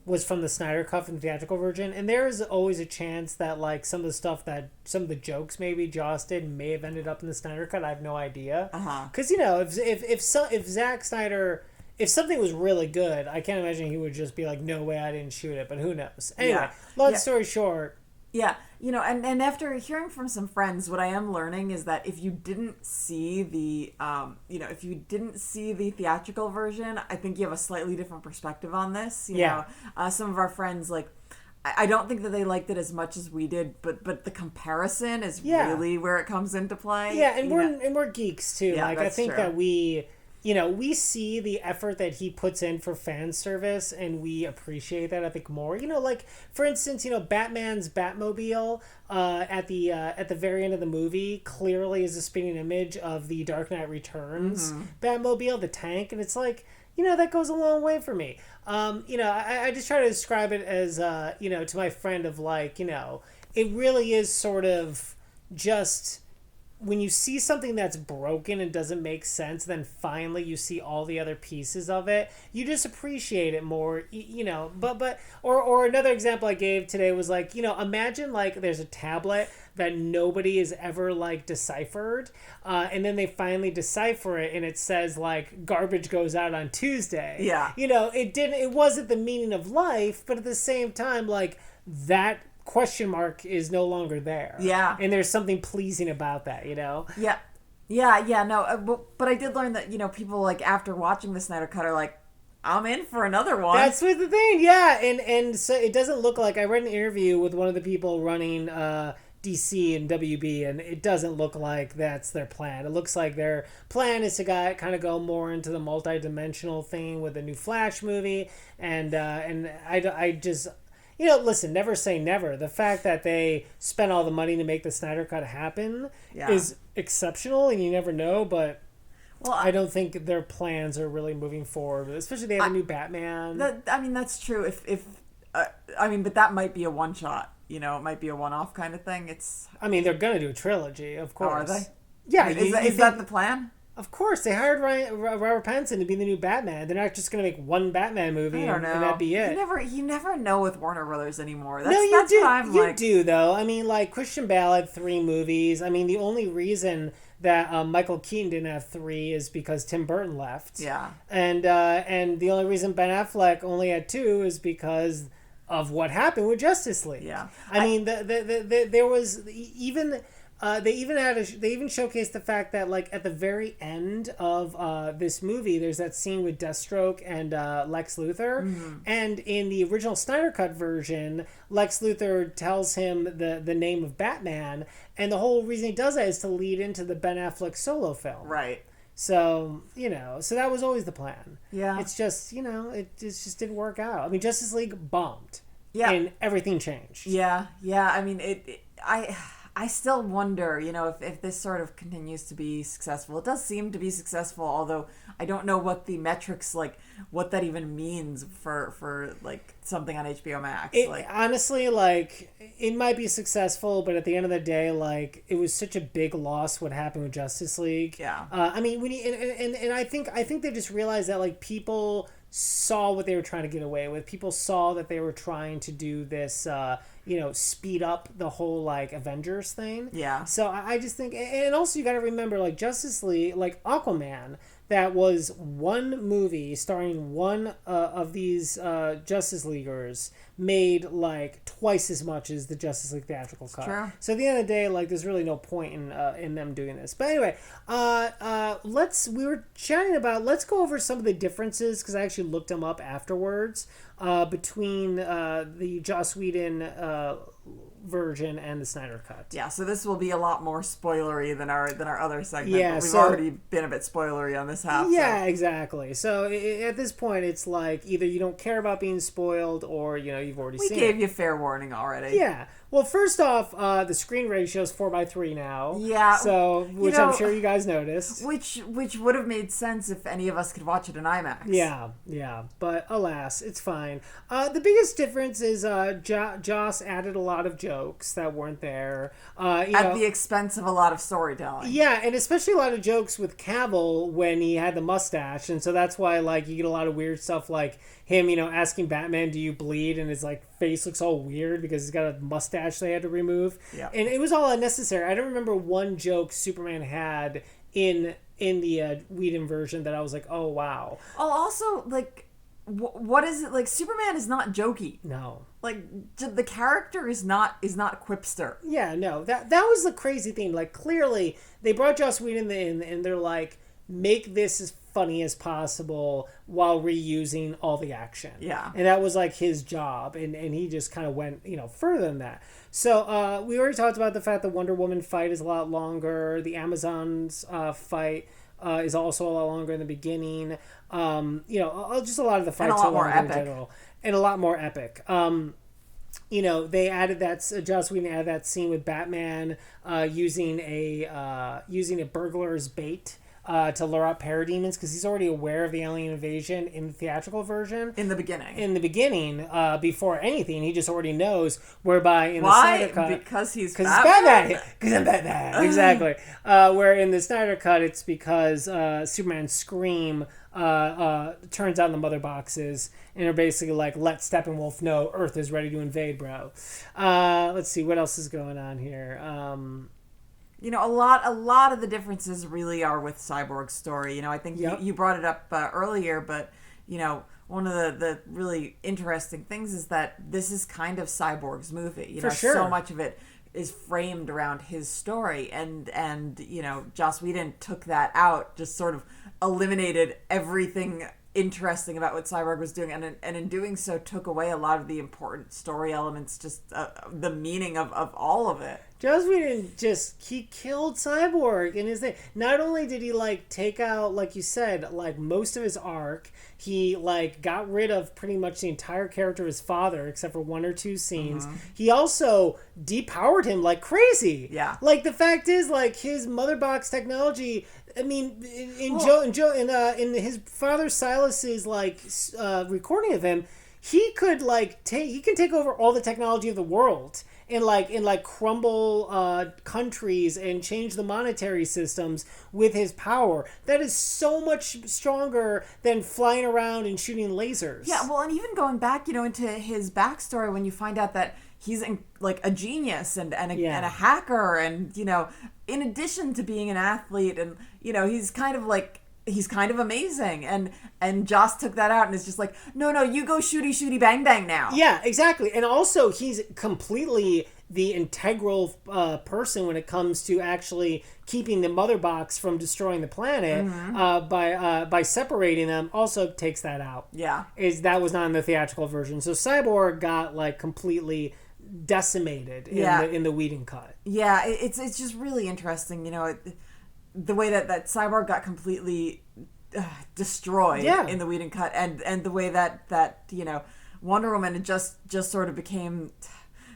was from the Snyder Cut from the theatrical version, and there is always a chance that, like, some of the jokes maybe Joss did may have ended up in the Snyder Cut. I have no idea. Because if Zack Snyder, if something was really good, I can't imagine he would just be like, no way, I didn't shoot it. But who knows? Anyway, long story short. Yeah, and after hearing from some friends, what I am learning is that if you didn't see the, theatrical version, I think you have a slightly different perspective on this. You know, some of our friends, like, I don't think that they liked it as much as we did, but the comparison is really where it comes into play. Yeah, and we're geeks too. Yeah, like I think true. that we see the effort that he puts in for fan service, and we appreciate that, I think, more. Like, for instance, Batman's Batmobile at the very end of the movie clearly is a spinning image of the Dark Knight Returns Batmobile, the tank, and it's like, that goes a long way for me. I just try to describe it as, to my friend of like, it really is sort of just... when you see something that's broken and doesn't make sense, then finally you see all the other pieces of it, you just appreciate it more, or another example I gave today was like, imagine like there's a tablet that nobody has ever like deciphered, and then they finally decipher it and it says like garbage goes out on Tuesday. Yeah. It wasn't the meaning of life, but at the same time, like, that question mark is no longer there. Yeah. And there's something pleasing about that, Yeah. Yeah, no, but I did learn that, people, like, after watching the Snyder Cut are like, I'm in for another one. That's what the thing, yeah. And so it doesn't look like... I read an interview with one of the people running DC and WB, and it doesn't look like that's their plan. It looks like their plan is to kind of go more into the multi-dimensional thing with a new Flash movie, and I just... listen, never say never. The fact that they spent all the money to make the Snyder Cut happen is exceptional, and you never know, but I don't think their plans are really moving forward, especially they have a new Batman. That's true. But that might be a one-shot. It might be a one-off kind of thing. They're going to do a trilogy, of course. Oh, are they? Yeah. Is that the plan? Of course, they hired Robert Pattinson to be the new Batman. They're not just going to make one Batman movie and that'd be it. You never know with Warner Brothers anymore. You do, though. Like, Christian Bale had 3 movies. The only reason that Michael Keaton didn't have 3 is because Tim Burton left. Yeah. And the only reason Ben Affleck only had 2 is because of what happened with Justice League. Yeah. There was even... They even showcased the fact that, like, at the very end of this movie, there's that scene with Deathstroke and Lex Luthor, and in the original Snyder Cut version, Lex Luthor tells him the name of Batman, and the whole reason he does that is to lead into the Ben Affleck solo film. Right. So, so that was always the plan. Yeah. It's just, it just didn't work out. Justice League bombed. Yeah. And everything changed. Yeah. I still wonder, if this sort of continues to be successful. It does seem to be successful, although I don't know what the metrics, like, what that even means for like, something on HBO Max. Honestly, like, it might be successful, but at the end of the day, like, it was such a big loss what happened with Justice League. Yeah. I think they just realized that, like, people saw what they were trying to get away with. People saw that they were trying to do this, speed up the whole, like, Avengers thing. Yeah. So I just think, and also you got to remember, like, Justice League, like, Aquaman, that was one movie starring one of these Justice Leaguers, made like twice as much as the Justice League theatrical cut. True. So at the end of the day, like, there's really no point in them doing this. But anyway, we were chatting about, let's go over some of the differences, because I actually looked them up afterwards, between the Joss Whedon version and the Snyder Cut. Yeah, so this will be a lot more spoilery than our other segment. Yeah, but we've already been a bit spoilery on this half. Yeah, so. Exactly. So at this point, it's like either you don't care about being spoiled, or you've already seen it. We gave you fair warning already. Yeah. Well, first off, the screen ratio is 4:3 now. Yeah. So, which I'm sure you guys noticed. Which would have made sense if any of us could watch it in IMAX. Yeah. But alas, it's fine. The biggest difference is Joss added a lot of jokes that weren't there. At the expense of a lot of storytelling. Yeah, and especially a lot of jokes with Cavill when he had the mustache, and so that's why, like, you get a lot of weird stuff, like him, asking Batman, "Do you bleed?" and his, like, face looks all weird because he's got a mustache they had to remove. Yeah. And it was all unnecessary. I don't remember one joke Superman had in the Whedon version that I was like, oh wow. Oh, also, like, what is it, like, Superman is not jokey. No. Like, the character is not quipster. Yeah, no. That was the crazy thing. Like, clearly they brought Joss Whedon in and they're like, make this as funny as possible while reusing all the action. Yeah. And that was like his job, and he just kind of went, further than that. So we already talked about the fact that Wonder Woman fight is a lot longer. The Amazons fight is also a lot longer in the beginning. Just a lot of the fights are longer in general. And a lot more epic. They added that. Joss Whedon added that scene with Batman using a burglar's bait to lure out parademons, because he's already aware of the alien invasion in the theatrical version. In the beginning. Before anything, he just already knows. Whereby in the Snyder Cut, because he's Batman. Because I'm Batman. Exactly. Where in the Snyder Cut, it's because Superman's scream turns on the mother boxes and are basically like, let Steppenwolf know Earth is ready to invade, bro. Let's see what else is going on here. A lot of the differences really are with Cyborg's story. I think you brought it up earlier, but one of the really interesting things is that this is kind of Cyborg's movie. For sure. So much of it is framed around his story, and Joss Whedon took that out, just sort of eliminated everything interesting about what Cyborg was doing, and in doing so took away a lot of the important story elements, just the meaning of all of it. Joss Whedon he killed Cyborg in his thing. Not only did he take out, like you said, most of his arc, he got rid of pretty much the entire character of his father except for one or two scenes. He also depowered him like crazy. Yeah. The fact is, his mother box technology, I mean, in his father Silas's recording of him, he could he can take over all the technology of the world and crumble countries and change the monetary systems with his power. That is so much stronger than flying around and shooting lasers. Yeah, well, and even going back, into his backstory, when you find out that he's a genius and a hacker, and in addition to being an athlete, and he's kind of amazing, and Joss took that out and is just like, no, you go shooty bang bang now. Yeah, exactly. And also he's completely the integral person when it comes to actually keeping the mother box from destroying the planet by separating them. Also takes that out. Yeah, that was not in the theatrical version. So Cyborg got completely decimated in the Whedon cut. Yeah, it's just really interesting, the way that Cyborg got completely destroyed in the Whedon cut, and the way that Wonder Woman just sort of became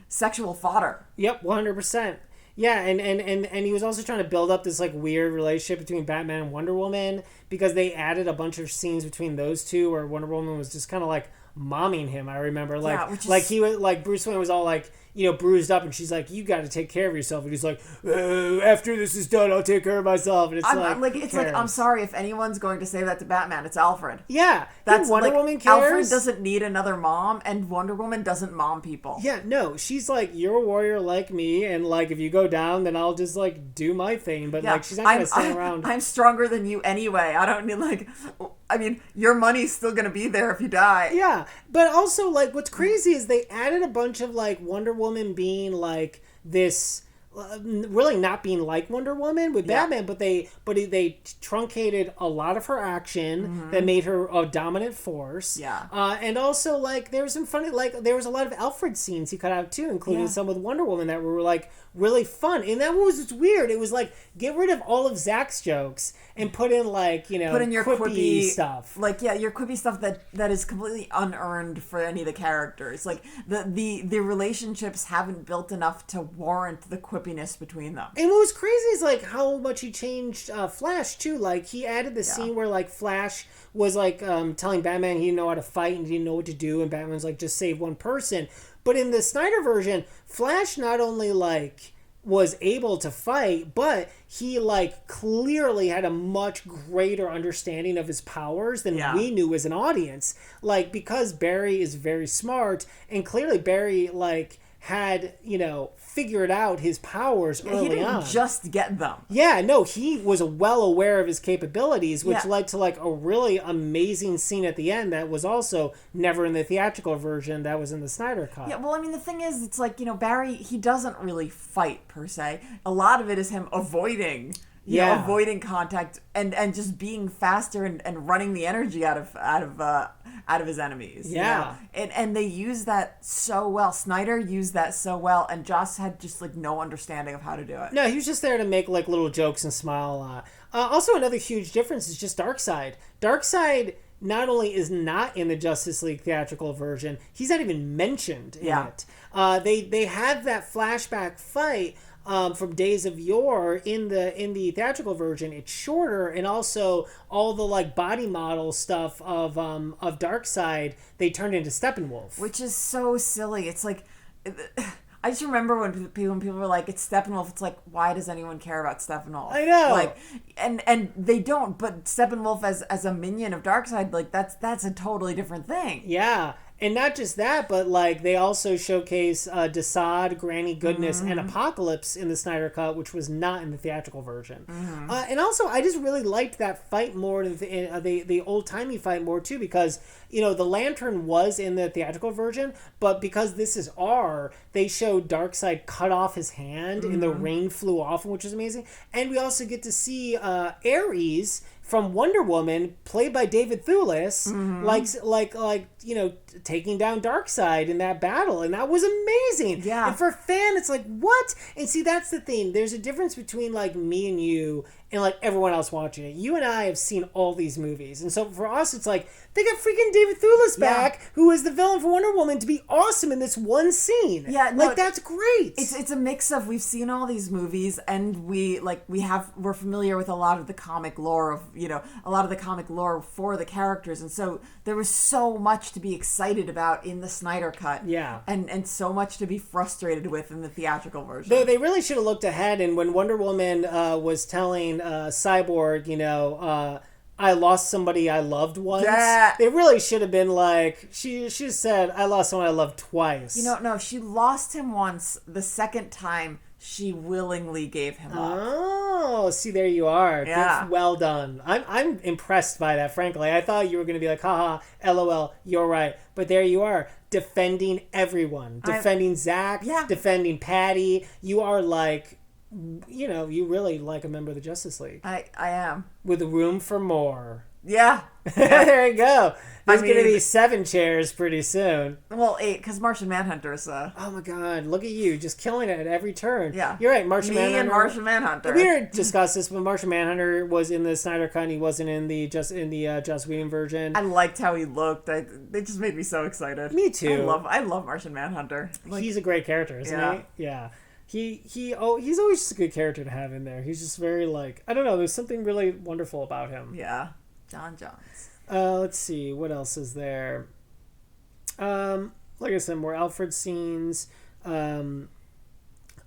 sexual fodder. Yep, 100%. Yeah, and he was also trying to build up this weird relationship between Batman and Wonder Woman, because they added a bunch of scenes between those two where Wonder Woman was just kind of momming him. I remember he was Bruce Wayne was all bruised up, and she's like, you got to take care of yourself, and he's like, after this is done, I'll take care of myself. And it's I'm sorry, if anyone's going to say that to Batman, it's Alfred. Yeah, that's Wonder Woman cares. Alfred doesn't need another mom, and Wonder Woman doesn't mom people. Yeah, no, she's you're a warrior like me, and if you go down, then I'll just do my thing. But she's not gonna stand around. I'm stronger than you anyway. I don't need your money's still gonna be there if you die. Yeah, but also what's crazy is they added a bunch of Wonder Woman being this really not being like Wonder Woman with Batman, but they truncated a lot of her action that made her a dominant force. Yeah. And also there was some funny there was a lot of Alfred scenes he cut out too, including some with Wonder Woman that were really fun. And that was just weird. It was get rid of all of Zack's jokes and put in put in your quippy stuff. Your quippy stuff that is completely unearned for any of the characters. The relationships haven't built enough to warrant the quippiness between them. And what was crazy is how much he changed Flash too. He added the scene where Flash was telling Batman he didn't know how to fight and he didn't know what to do, and Batman's just save one person. But in the Snyder version, Flash not only was able to fight, but he clearly had a much greater understanding of his powers than we knew as an audience. Because Barry is very smart, and clearly Barry had figured out his powers early on. He didn't just get them. Yeah, no, he was well aware of his capabilities, which led to a really amazing scene at the end that was also never in the theatrical version, that was in the Snyder Cut. Yeah, well, the thing is, it's Barry, he doesn't really fight per se. A lot of it is him avoiding you know, avoiding contact and just being faster and running the energy out of his enemies. Yeah. You know? And they use that so well. Snyder used that so well, and Joss had just like no understanding of how to do it. No, he was just there to make like little jokes and smile a lot. Also, another huge difference is just Darkseid. Darkseid not only is not in the Justice League theatrical version, he's not even mentioned in it. They had that flashback fight from Days of Yore in the theatrical version. It's shorter, and also all the like body model stuff of Darkseid they turned into Steppenwolf, which is so silly. It's like, I just remember when people were like, it's Steppenwolf. It's like, why does anyone care about Steppenwolf? I know. Like, and they don't. But Steppenwolf as a minion of Darkseid, like that's a totally different thing. Yeah. And not just that, but like they also showcase Desaad, Granny Goodness, and Apocalypse in the Snyder Cut, which was not in the theatrical version. And also, I just really liked that fight more, the old timey fight more too, because you know the Lantern was in the theatrical version, but because this is R, they showed Darkseid cut off his hand, and the rain flew off, which is amazing. And we also get to see Ares from Wonder Woman, played by David Thewlis, like you know, taking down Darkseid in that battle, and that was amazing. Yeah. And for a fan, it's like, what? And see, that's the thing. There's a difference between like me and you and like everyone else watching it. You and I have seen all these movies, and so for us, it's like they got freaking David Thewlis back, who is the villain for Wonder Woman, to be awesome in this one scene. Yeah, no, like that's great. It's a mix of, we've seen all these movies, and we're familiar with a lot of the comic lore for the characters, and so there was so much to be excited about in the Snyder Cut. Yeah. And so much to be frustrated with in the theatrical version. They really should have looked ahead, and when Wonder Woman was telling Cyborg, you know, I lost somebody I loved once, they really should have been like, she said, I lost someone I loved twice. You know, no, she lost him once. The second time, she willingly gave him up. Oh, see, there you are. Yeah. Good, well done. I'm impressed by that, frankly. I thought you were going to be like, haha, LOL, you're right. But there you are, defending everyone. Defending Zack, defending Patty. You are like, you know, you really like a member of the Justice League. I am. With room for more. Yeah. There you go. There's going to be 7 chairs pretty soon. Well, 8, because Martian Manhunter's... Oh my god, look at you, just killing it at every turn. Yeah. You're right, Martian Manhunter. Me and Martian Manhunter. We already discussed this, but Martian Manhunter was in the Snyder Cut, and he wasn't in the Joss Whedon version. I liked how he looked. They just made me so excited. Me too. I love Martian Manhunter. Like, he's a great character, isn't he? Yeah. He's always just a good character to have in there. He's just very like, I don't know, there's something really wonderful about him. Yeah. John Johns. Let's see, what else is there? Like I said, more Alfred scenes.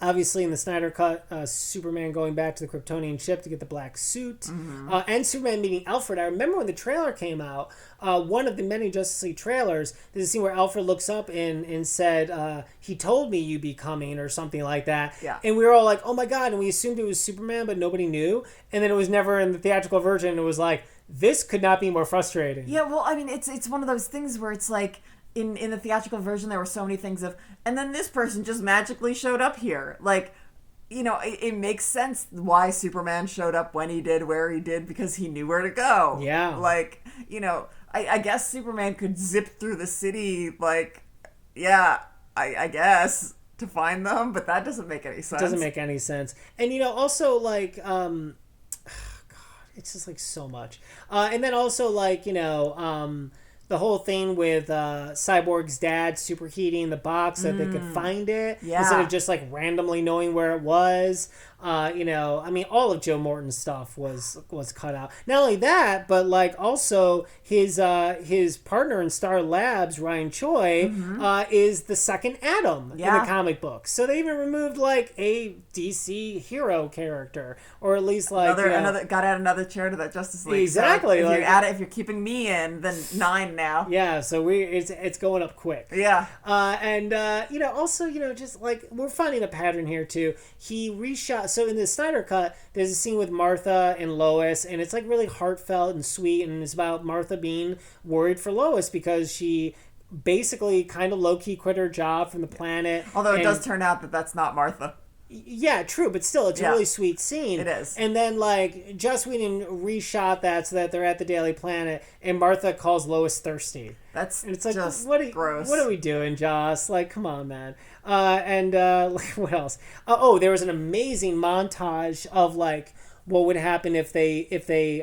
Obviously, in the Snyder Cut, Superman going back to the Kryptonian ship to get the black suit. And Superman meeting Alfred. I remember when the trailer came out, one of the many Justice League trailers, there's a scene where Alfred looks up and said, he told me you'd be coming, or something like that. Yeah. And we were all like, oh my god, and we assumed it was Superman, but nobody knew. And then it was never in the theatrical version. It was like, this could not be more frustrating. Yeah, well, I mean, it's one of those things where it's like, in the theatrical version, there were so many things of, and then this person just magically showed up here. Like, you know, it makes sense why Superman showed up when he did, where he did, because he knew where to go. Yeah. Like, you know, I guess Superman could zip through the city, like, yeah, I guess, to find them, but that doesn't make any sense. It doesn't make any sense. And, you know, also, like, God, it's just, like, so much. And then also, like, you know, the whole thing with Cyborg's dad superheating the box so that they could find it instead of just like randomly knowing where it was. You know, I mean, all of Joe Morton's stuff was cut out. Not only that, but like also his partner in Star Labs, Ryan Choi, is the second Atom in the comic book. So they even removed like a DC hero character, or at least like another got to add another chair to that Justice League. Exactly. So if like, you add it, if you're keeping me in, then 9 now. Yeah. So it's going up quick. Yeah. And you know, also, you know, just like we're finding a pattern here too. He reshot. So in the Snyder Cut, there's a scene with Martha and Lois, and it's like really heartfelt and sweet, and it's about Martha being worried for Lois because she basically kind of low-key quit her job from the planet. Although it does turn out that that's not Martha. Yeah, true, but still, it's a really sweet scene. It is. And then, like, Joss Whedon reshot that so that they're at the Daily Planet, and Martha calls Lois thirsty. That's and it's like, just gross. What are we doing, Joss? Like, come on, man. What else? There was an amazing montage of, like, what would happen if basically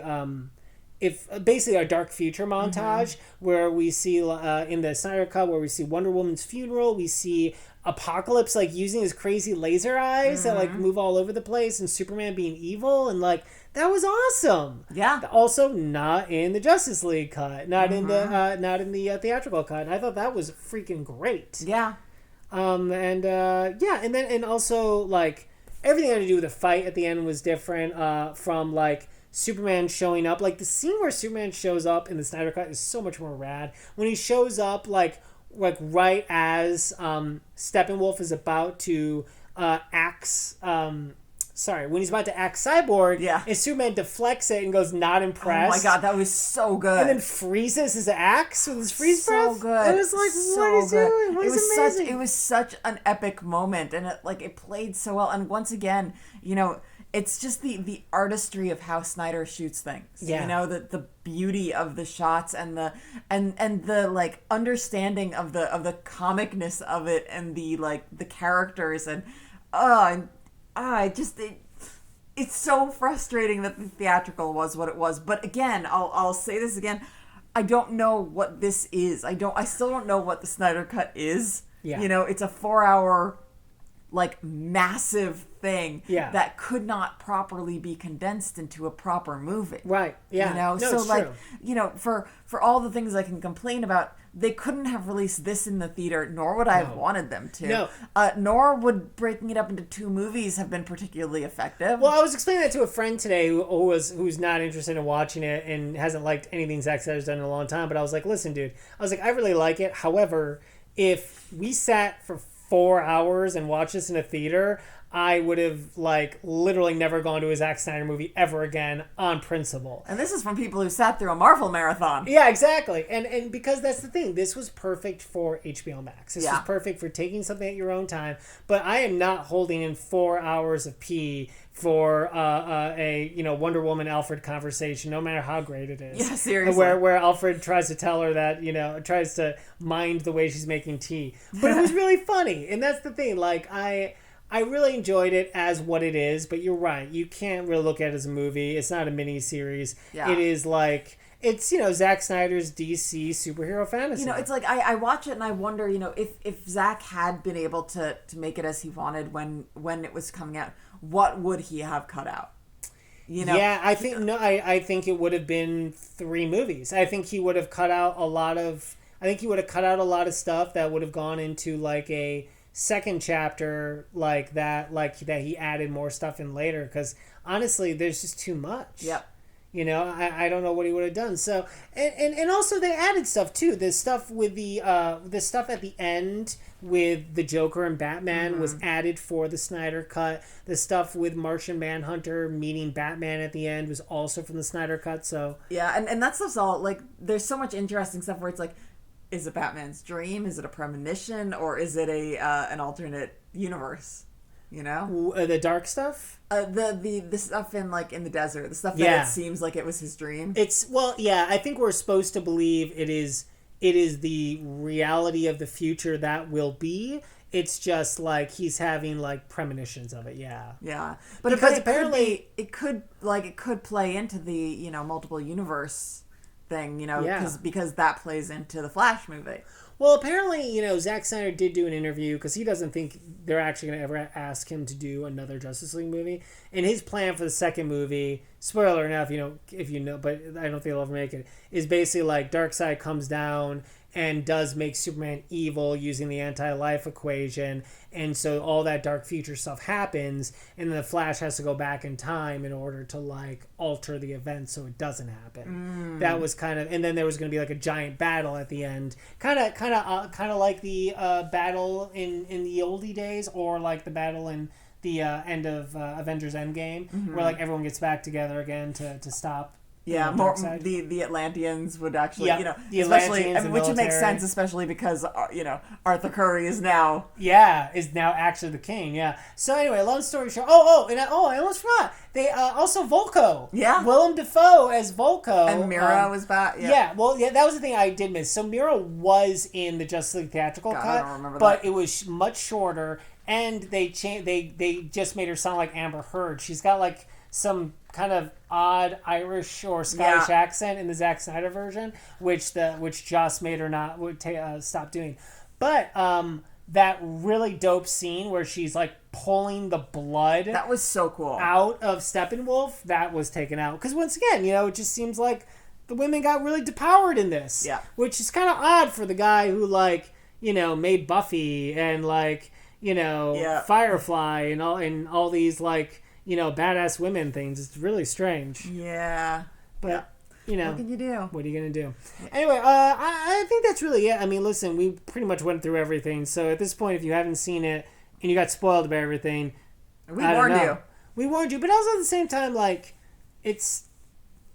a dark future montage where we see in the Snyder Cut where we see Wonder Woman's funeral, we see Apocalypse like using his crazy laser eyes that like move all over the place, and Superman being evil, and like that was awesome. Yeah. Also, not in the Justice League cut, not in the theatrical cut, and I thought that was freaking great. Yeah. And also like everything had to do with the fight at the end was different. From like Superman showing up, like the scene where Superman shows up in the Snyder Cut is so much more rad. When he shows up, like right as Steppenwolf is about to axe when he's about to axe Cyborg, and Superman deflects it and goes not impressed. Oh my god, that was so good. And then freezes his axe with his freeze breath. So good. It was like, what is he doing? What is amazing? It was such an epic moment, and it played so well. And once again, it's just the artistry of how Snyder shoots things. Yeah. The beauty of the shots and the like understanding of the comicness of it, and the characters, and it's so frustrating that the theatrical was what it was. But again, I'll say this again, I don't know what this is. I still don't know what the Snyder Cut is. Yeah. It's a 4-hour like massive thing that could not properly be condensed into a proper movie. Right. Yeah. No, so it's like true. for all the things I can complain about, they couldn't have released this in the theater, nor would I have wanted them to. No. Nor would breaking it up into 2 movies have been particularly effective. Well, I was explaining that to a friend today who's not interested in watching it and hasn't liked anything Zack Snyder's done in a long time. But I was like, listen, dude. I was like, I really like it. However, if we sat for 4 hours and watched this in a theater, I would have like literally never gone to a Zack Snyder movie ever again on principle. And this is from people who sat through a Marvel marathon. Yeah, exactly. And because that's the thing, this was perfect for HBO Max. This was perfect for taking something at your own time. But I am not holding in 4 hours of pee for a Wonder Woman Alfred conversation, no matter how great it is. Yeah, seriously. Where Alfred tries to tell her that tries to mind the way she's making tea, but it was really funny, and that's the thing. Like I really enjoyed it as what it is, but you're right. You can't really look at it as a movie. It's not a mini-series. Yeah. It is like, it's, Zack Snyder's DC superhero fantasy. It's like, I watch it and I wonder, if Zack had been able to make it as he wanted when it was coming out, what would he have cut out? Yeah, I think it would have been 3 movies. I think he would have cut out a lot of stuff that would have gone into like a second chapter like that he added more stuff in later, because honestly there's just too much. Yep. I don't know what he would have done. So and also they added stuff too. The stuff with the stuff at the end with the Joker and Batman was added for the Snyder Cut. The stuff with Martian Manhunter meeting Batman at the end was also from the Snyder Cut. So yeah, and that stuff's all like, there's so much interesting stuff where it's like, is it Batman's dream? Is it a premonition? Or is it an alternate universe? The dark stuff? The stuff in the desert. The stuff that it seems like it was his dream. I think we're supposed to believe it is the reality of the future that will be. It's just like he's having like premonitions of it. Yeah. Yeah. But because apparently it could play into the, multiple universe thing, because that plays into the Flash movie. Well, apparently, Zack Snyder did do an interview because he doesn't think they're actually going to ever ask him to do another Justice League movie. And his plan for the second movie, spoiler enough, if you know, but I don't think he'll ever make it, is basically like Darkseid comes down and does make Superman evil using the anti-life equation, and so all that dark future stuff happens, and then the Flash has to go back in time in order to like alter the event so it doesn't happen. That was kind of, and then there was going to be like a giant battle at the end, kind of like the battle in the oldie days, or like the battle in the end of Avengers Endgame, where like everyone gets back together again to stop Yeah, the more dark side. the Atlanteans would actually, Yep, the especially, Atlanteans, the which it makes military. sense, especially because Arthur Curry is now. Yeah, is now actually the king. Yeah. So anyway, long story short. I almost forgot. They also Volco. Yeah. Willem Dafoe as Volco. And Mira was back. Yeah. Well, yeah, that was the thing I did miss. So Mira was in the Justice League theatrical God, cut, I don't remember but that. it was much shorter, and they just made her sound like Amber Heard. She's got like some kind of odd Irish or Scottish accent in the Zack Snyder version, which Joss made her not stop doing. But that really dope scene where she's like pulling the blood That was so cool. out of Steppenwolf, that was taken out. Because once again, it just seems like the women got really depowered in this. Yeah. Which is kind of odd for the guy who made Buffy and Firefly and all these badass women things. It's really strange. Yeah. But What can you do? what are you gonna do? Anyway, I think that's really it. I mean, listen, we pretty much went through everything. So at this point, if you haven't seen it and you got spoiled about everything, We I don't warned know. you. We warned you, but also at the same time, it's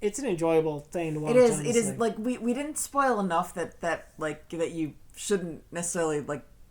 an enjoyable thing to watch. It is. honestly. It is like we didn't spoil enough that you shouldn't necessarily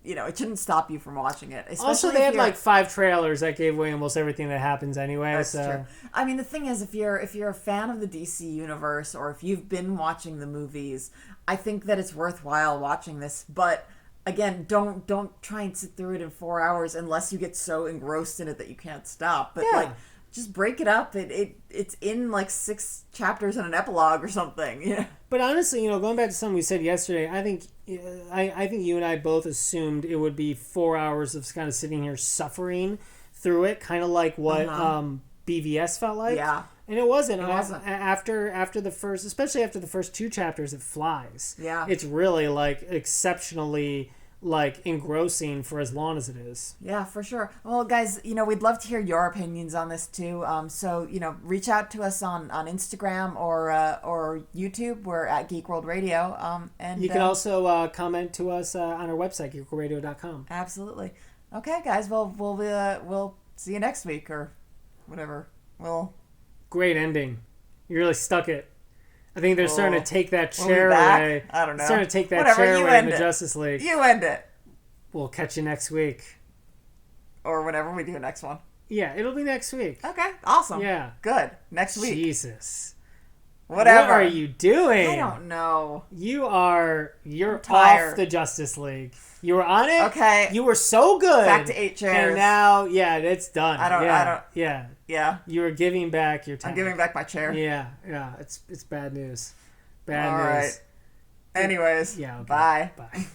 it shouldn't stop you from watching it. Especially Also, they had 5 trailers that gave away almost everything that happens anyway. That's so true. I mean, the thing is, if you're a fan of the DC universe, or if you've been watching the movies, I think that it's worthwhile watching this. But again, don't try and sit through it in 4 hours unless you get so engrossed in it that you can't stop. But Yeah. just break it up. It's in 6 chapters and an epilogue or something. Yeah. But honestly, going back to something we said yesterday, I think you and I both assumed it would be 4 hours of kind of sitting here suffering through it, kind of like what BVS felt like. Yeah. And it wasn't. It wasn't. After the first, especially after the first 2 chapters, it flies. Yeah. It's really exceptionally engrossing for as long as it is. Yeah, for sure. Well, guys, we'd love to hear your opinions on this too. So reach out to us on Instagram or YouTube. We're at Geek World Radio. And You can also comment to us on our website, geekworldradio.com. absolutely. Okay, guys. Well, we'll see you next week or whatever. Great ending. You really stuck it. I think they're starting to take that We'll be chair back? away. I don't know. Starting to take that Whatever, chair you away in end the it. Justice League. You end it, We'll catch you next week. or whenever we do next one. Yeah, it'll be next week. Okay, awesome. Yeah. Good. Next week. Jesus. Whatever. What are you doing? I don't know. You're tired. off the Justice League. You were on it. Okay. You were so good. Back to 8 chairs. And now, it's done. I don't- Yeah. Yeah. You were giving back your time. I'm giving back my chair. Yeah. It's bad news. Bad All news. right. Anyways. Yeah. Okay. Bye. Bye.